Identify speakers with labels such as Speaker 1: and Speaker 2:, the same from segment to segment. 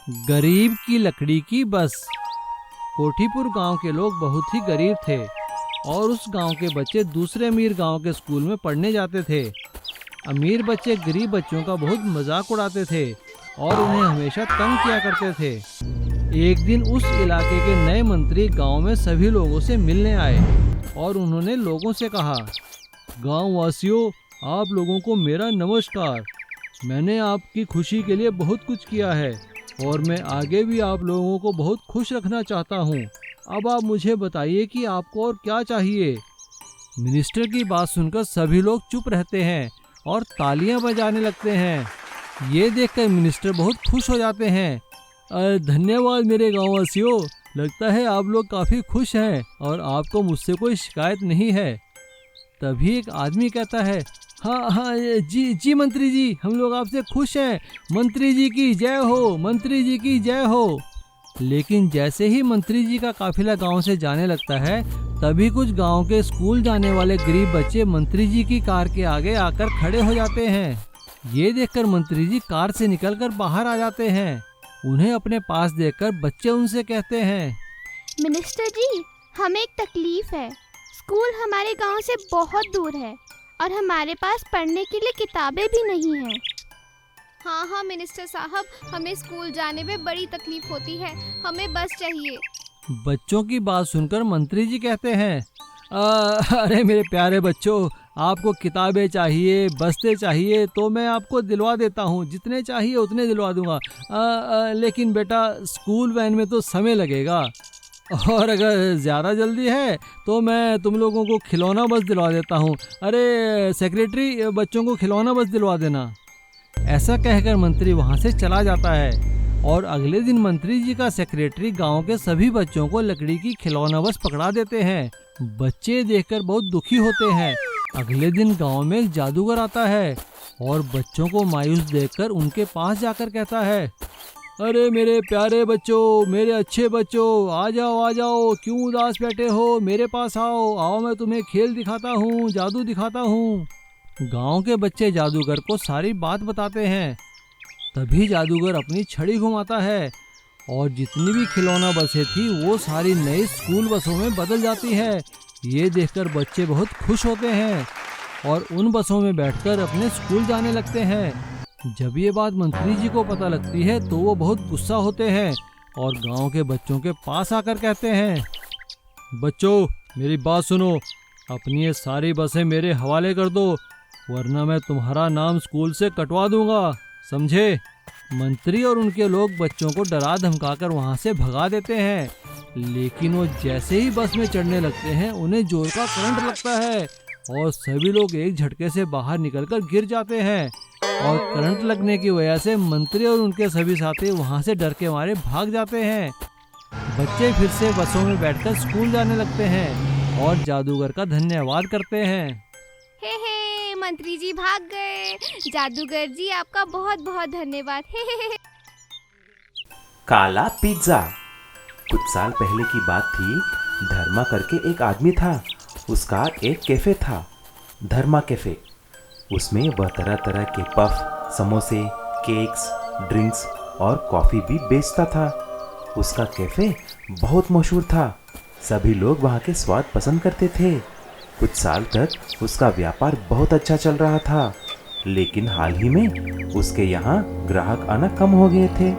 Speaker 1: गरीब की लकड़ी की बस। कोठीपुर गांव के लोग बहुत ही गरीब थे और उस गांव के बच्चे दूसरे अमीर गांव के स्कूल में पढ़ने जाते थे। अमीर बच्चे गरीब बच्चों का बहुत मजाक उड़ाते थे और उन्हें हमेशा तंग किया करते थे। एक दिन उस इलाके के नए मंत्री गांव में सभी लोगों से मिलने आए और उन्होंने लोगों से कहा, गांव वासियों, आप लोगों को मेरा नमस्कार। मैंने आपकी खुशी के लिए बहुत कुछ किया है और मैं आगे भी आप लोगों को बहुत खुश रखना चाहता हूँ। अब आप मुझे बताइए कि आपको और क्या चाहिए। मिनिस्टर की बात सुनकर सभी लोग चुप रहते हैं और तालियां बजाने लगते हैं। ये देखकर मिनिस्टर बहुत खुश हो जाते हैं। धन्यवाद मेरे गाँववासियों, लगता है आप लोग काफ़ी खुश हैं और आपको मुझसे कोई शिकायत नहीं है। तभी एक आदमी कहता है, हाँ हाँ जी मंत्री जी, हम लोग आपसे खुश हैं। मंत्री जी की जय हो, मंत्री जी की जय हो। लेकिन जैसे ही मंत्री जी का काफिला गांव से जाने लगता है, तभी कुछ गांव के स्कूल जाने वाले गरीब बच्चे मंत्री जी की कार के आगे आकर खड़े हो जाते हैं। ये देखकर मंत्री जी कार से निकलकर बाहर आ जाते हैं। उन्हें अपने पास देखकर बच्चे उनसे कहते हैं,
Speaker 2: मिनिस्टर जी, हमें एक तकलीफ है। स्कूल हमारे गांव से बहुत दूर है और हमारे पास पढ़ने के लिए किताबें भी नहीं हैं।
Speaker 3: हाँ मिनिस्टर साहब, हमें स्कूल जाने में बड़ी तकलीफ होती है, हमें बस चाहिए।
Speaker 1: बच्चों की बात सुनकर मंत्री जी कहते हैं, अरे मेरे प्यारे बच्चों, आपको किताबें चाहिए, बस्ते चाहिए तो मैं आपको दिलवा देता हूँ, जितने चाहिए उतने दिलवा दूंगा। लेकिन बेटा, स्कूल वैन में तो समय लगेगा और अगर ज़्यादा जल्दी है तो मैं तुम लोगों को खिलौना बस दिलवा देता हूँ। अरे सेक्रेटरी, बच्चों को खिलौना बस दिलवा देना। ऐसा कहकर मंत्री वहाँ से चला जाता है और अगले दिन मंत्री जी का सेक्रेटरी गांव के सभी बच्चों को लकड़ी की खिलौना बस पकड़ा देते हैं। बच्चे देखकर बहुत दुखी होते हैं। अगले दिन गांव में एक जादूगर आता है और बच्चों को मायूस देखकर उनके पास जाकर कहता है, अरे मेरे प्यारे बच्चों, मेरे अच्छे बच्चों, आ जाओ, क्यों उदास बैठे हो, मेरे पास आओ, मैं तुम्हें खेल दिखाता हूँ, जादू दिखाता हूँ। गांव के बच्चे जादूगर को सारी बात बताते हैं। तभी जादूगर अपनी छड़ी घुमाता है और जितनी भी खिलौना बसें थी वो सारी नई स्कूल बसों में बदल जाती है। ये देखकर बच्चे बहुत खुश होते हैं और उन बसों में बैठकर अपने स्कूल जाने लगते हैं। जब ये बात मंत्री जी को पता लगती है तो वो बहुत गुस्सा होते हैं और गांव के बच्चों के पास आकर कहते हैं, बच्चों मेरी बात सुनो, अपनी ये सारी बसें मेरे हवाले कर दो, वरना मैं तुम्हारा नाम स्कूल से कटवा दूंगा, समझे। मंत्री और उनके लोग बच्चों को डरा धमकाकर वहां से भगा देते हैं। लेकिन वो जैसे ही बस में चढ़ने लगते हैं, उन्हें जोर का करंट लगता है और सभी लोग एक झटके से बाहर निकलकर गिर जाते हैं और करंट लगने की वजह से मंत्री और उनके सभी साथी वहां से डर के मारे भाग जाते हैं। बच्चे फिर से बसों में बैठकर स्कूल जाने लगते हैं और जादूगर का धन्यवाद करते हैं।
Speaker 3: हे मंत्री जी भाग गए। जादूगर जी, आपका बहुत बहुत धन्यवाद। हे।
Speaker 4: काला पिज्जा। कुछ साल पहले की बात थी। धर्मा करके एक आदमी था। उसका एक कैफे था, धर्मा कैफे। उसमें वह तरह तरह के पफ, समोसे, केक्स, ड्रिंक्स और कॉफ़ी भी बेचता था। उसका कैफे बहुत मशहूर था। सभी लोग वहाँ के स्वाद पसंद करते थे। कुछ साल तक उसका व्यापार बहुत अच्छा चल रहा था, लेकिन हाल ही में उसके यहाँ ग्राहक आना कम हो गए थे।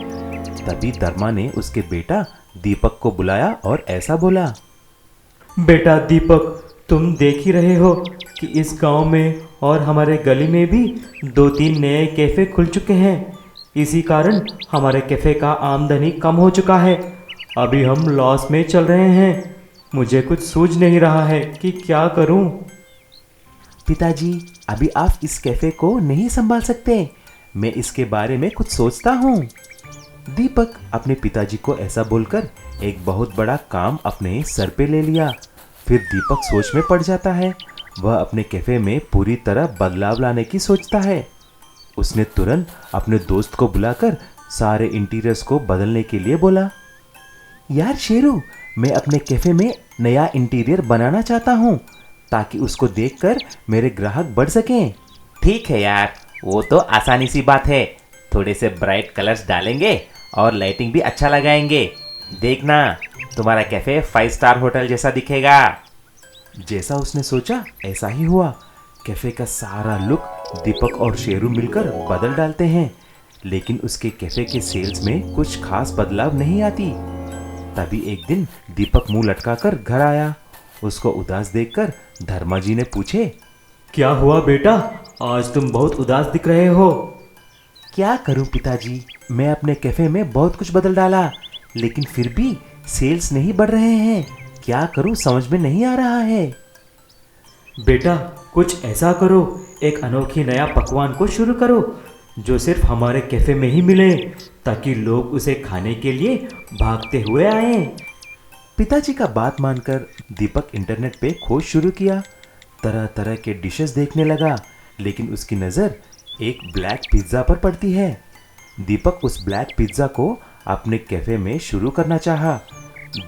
Speaker 4: तभी धर्मा ने उसके बेटा दीपक को बुलाया और ऐसा बोला,
Speaker 5: बेटा दीपक, तुम देख ही रहे हो कि इस गांव में और हमारे गली में भी 2-3 नए कैफ़े खुल चुके हैं। इसी कारण हमारे कैफ़े का आमदनी कम हो चुका है। अभी हम लॉस में चल रहे हैं। मुझे कुछ सूझ नहीं रहा है कि क्या करूं।
Speaker 4: पिताजी, अभी आप इस कैफ़े को नहीं संभाल सकते। मैं इसके बारे में कुछ सोचता हूँ। दीपक अपने पिताजी को ऐसा बोलकर एक बहुत बड़ा काम अपने सर पे ले लिया। फिर दीपक सोच में पड़ जाता है। वह अपने कैफ़े में पूरी तरह बदलाव लाने की सोचता है। उसने तुरंत अपने दोस्त को बुलाकर सारे इंटीरियर्स को बदलने के लिए बोला, यार शेरू, मैं अपने कैफ़े में नया इंटीरियर बनाना चाहता हूँ ताकि उसको देखकर मेरे ग्राहक बढ़ सकें।
Speaker 6: ठीक है यार, वो तो आसानी सी बात है। थोड़े से ब्राइट कलर्स डालेंगे
Speaker 4: और लाइटिंग भी अच्छा लगाएंगे। देखना, तुम्हारा कैफे 5 स्टार होटल जैसा दिखेगा। जैसा उसने सोचा ऐसा ही हुआ। कैफे का सारा लुक दीपक और शेरू मिलकर बदल डालते हैं, लेकिन उसके कैफे के सेल्स में कुछ खास बदलाव नहीं आती। तभी एक दिन दीपक मुंह लटकाकर घर आया। उसको उदास देखकर धर्मा जी ने पूछे,
Speaker 5: क्या हुआ बेटा, आज तुम बहुत उदास दिख रहे हो।
Speaker 4: क्या करूं पिताजी, मैं अपने कैफे में बहुत कुछ बदल डाला, लेकिन फिर भी सेल्स नहीं बढ़ रहे हैं। क्या करूं समझ में नहीं आ रहा है।
Speaker 5: बेटा कुछ ऐसा करो, एक अनोखी नया पकवान को शुरू करो जो सिर्फ हमारे कैफे में ही मिले, ताकि लोग उसे खाने के लिए भागते हुए आएं।
Speaker 4: पिताजी का बात मानकर दीपक इंटरनेट पे खोज शुरू किया। तरह तरह के डिशेस देखने लगा, लेकिन उसकी नज़र एक ब्लैक पिज्ज़ा पर पड़ती है। दीपक उस ब्लैक पिज्ज़ा को अपने कैफ़े में शुरू करना चाहा।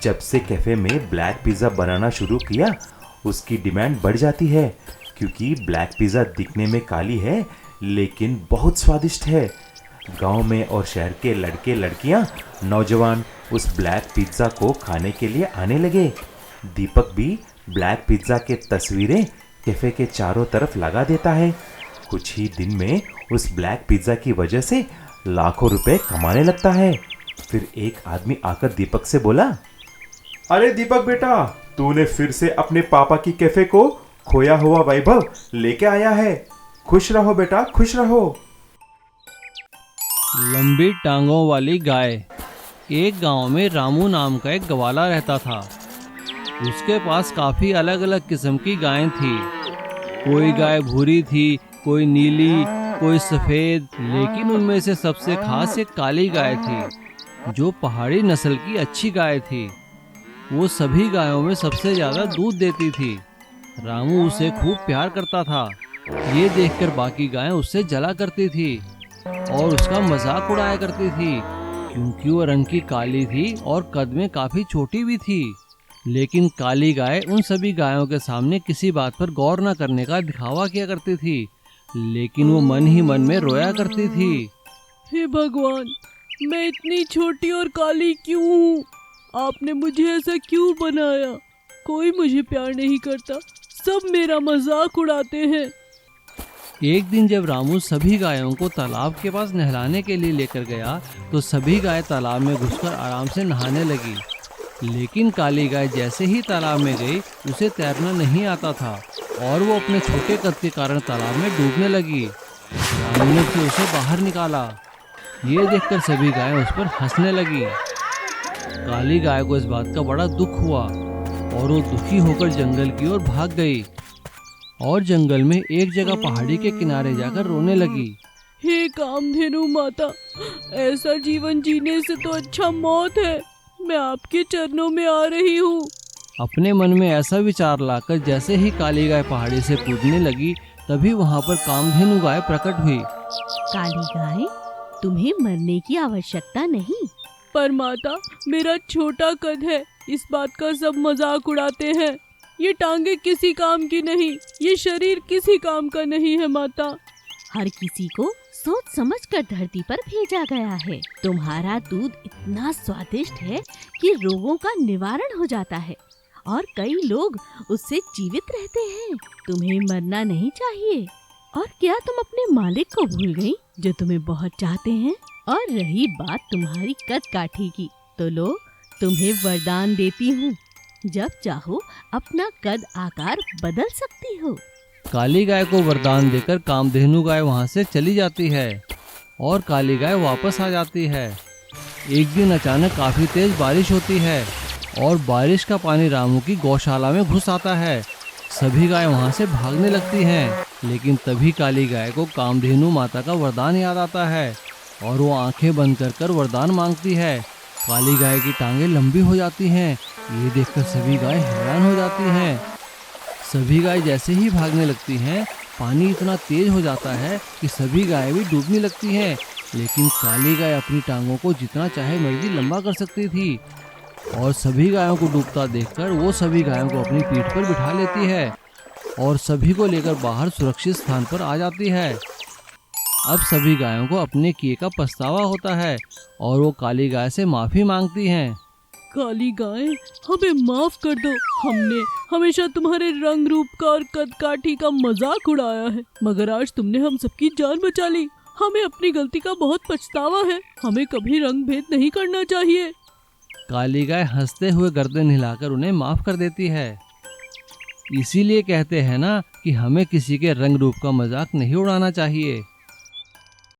Speaker 4: जब से कैफ़े में ब्लैक पिज़्ज़ा बनाना शुरू किया, उसकी डिमांड बढ़ जाती है, क्योंकि ब्लैक पिज़्ज़ा दिखने में काली है लेकिन बहुत स्वादिष्ट है। गांव में और शहर के लड़के लड़कियां, नौजवान उस ब्लैक पिज़्ज़ा को खाने के लिए आने लगे। दीपक भी ब्लैक पिज़्ज़ा के तस्वीरें कैफ़े के चारों तरफ लगा देता है। कुछ ही दिन में उस ब्लैक पिज़्ज़ा की वजह से लाखों रुपए कमाने लगता है। फिर एक आदमी आकर दीपक से बोला,
Speaker 6: अरे दीपक बेटा, तूने फिर से अपने पापा की कैफे को खोया हुआ वैभव लेके आया है। खुश रहो बेटा, खुश रहो।
Speaker 1: लंबी टांगों वाली गाय। एक गांव में रामू नाम का एक ग्वाला रहता था। उसके पास काफ़ी अलग अलग किस्म की गायें थी। कोई गाय भूरी थी, कोई नीली, कोई सफ़ेद, लेकिन उनमें से सबसे खास एक काली गाय थी जो पहाड़ी नस्ल की अच्छी गाय थी। वो सभी गायों में सबसे ज़्यादा दूध देती थी। रामू उसे खूब प्यार करता था। ये देखकर बाकी गायें उससे जला करती थी और उसका मजाक उड़ाया करती थी, क्योंकि वो रंग की काली थी और कद में काफ़ी छोटी भी थी। लेकिन काली गाय उन सभी गायों के सामने किसी बात पर गौर न करने का दिखावा किया करती थी, लेकिन वो मन ही मन में रोया करती थी।
Speaker 7: हे भगवान, मैं इतनी छोटी और काली क्यों हूँ? आपने मुझे ऐसा क्यों बनाया? कोई मुझे प्यार नहीं करता, सब मेरा मजाक उड़ाते हैं।
Speaker 1: एक दिन जब रामू सभी गायों को तालाब के पास नहलाने के लिए लेकर गया, तो सभी गाय तालाब में घुसकर आराम से नहाने लगी। लेकिन काली गाय जैसे ही तालाब में गई, उसे तैरना नहीं आता था और वो अपने छोटे कद के कारण तालाब में डूबने लगी। रामू ने फिर उसे बाहर निकाला। ये देखकर सभी गायें उस पर हंसने लगी। काली गाय को इस बात का बड़ा दुख हुआ और वो दुखी होकर जंगल की ओर भाग गई और जंगल में एक जगह पहाड़ी के किनारे जाकर रोने लगी।
Speaker 7: हे कामधेनु माता, ऐसा जीवन जीने से तो अच्छा मौत है। मैं आपके चरणों में आ रही हूँ।
Speaker 1: अपने मन में ऐसा विचार लाकर जैसे ही काली गाय पहाड़ी से कूदने लगी, तभी वहाँ पर कामधेनु गाय प्रकट हुई।
Speaker 8: काली गाय, तुम्हें मरने की आवश्यकता नहीं।
Speaker 7: पर माता, मेरा छोटा कद है, इस बात का सब मजाक उड़ाते हैं। ये टांगे किसी काम की नहीं, ये शरीर किसी काम का नहीं है माता।
Speaker 8: हर किसी को सोच समझ कर धरती पर भेजा गया है। तुम्हारा दूध इतना स्वादिष्ट है कि रोगों का निवारण हो जाता है और कई लोग उससे जीवित रहते हैं। तुम्हें मरना नहीं चाहिए। और क्या तुम अपने मालिक को भूल गई, जो तुम्हें बहुत चाहते हैं? और रही बात तुम्हारी कद काठी की, तो लो, तुम्हें वरदान देती हूँ। जब चाहो अपना कद आकार बदल सकती हो।
Speaker 1: काली गाय को वरदान देकर कामधेनु गाय वहाँ से चली जाती है और काली गाय वापस आ जाती है। एक दिन अचानक काफ़ी तेज बारिश होती है और बारिश का पानी रामू की गौशाला में घुस आता है। सभी गाय वहाँ से भागने लगती हैं, लेकिन तभी काली गाय को कामधेनु माता का वरदान याद आता है और वो आंखें बंद कर वरदान मांगती है। काली गाय की टांगें लंबी हो जाती हैं। ये देखकर सभी गाय हैरान हो जाती हैं। सभी गाय जैसे ही भागने लगती हैं, पानी इतना तेज हो जाता है कि सभी गायें भी डूबने लगती हैं। लेकिन काली गाय अपनी टांगों को जितना चाहे मर्जी लंबा कर सकती थी और सभी गायों को डूबता देखकर वो सभी गायों को अपनी पीठ पर बिठा लेती है और सभी को लेकर बाहर सुरक्षित स्थान पर आ जाती है। अब सभी गायों को अपने किए का पछतावा होता है और वो काली गाय से माफी मांगती हैं।
Speaker 7: काली गाय, हमें माफ कर दो। हमने हमेशा तुम्हारे रंग रूप का और कद काठी का मजाक उड़ाया है, मगर आज तुमने हम सबकी जान बचा ली। हमें अपनी गलती का बहुत पछतावा है। हमें कभी रंग भेद नहीं करना चाहिए।
Speaker 1: काली गाय हंसते हुए गर्दन हिलाकर उन्हें माफ कर देती है। इसीलिए कहते हैं ना कि हमें किसी के रंग रूप का मजाक नहीं उड़ाना चाहिए।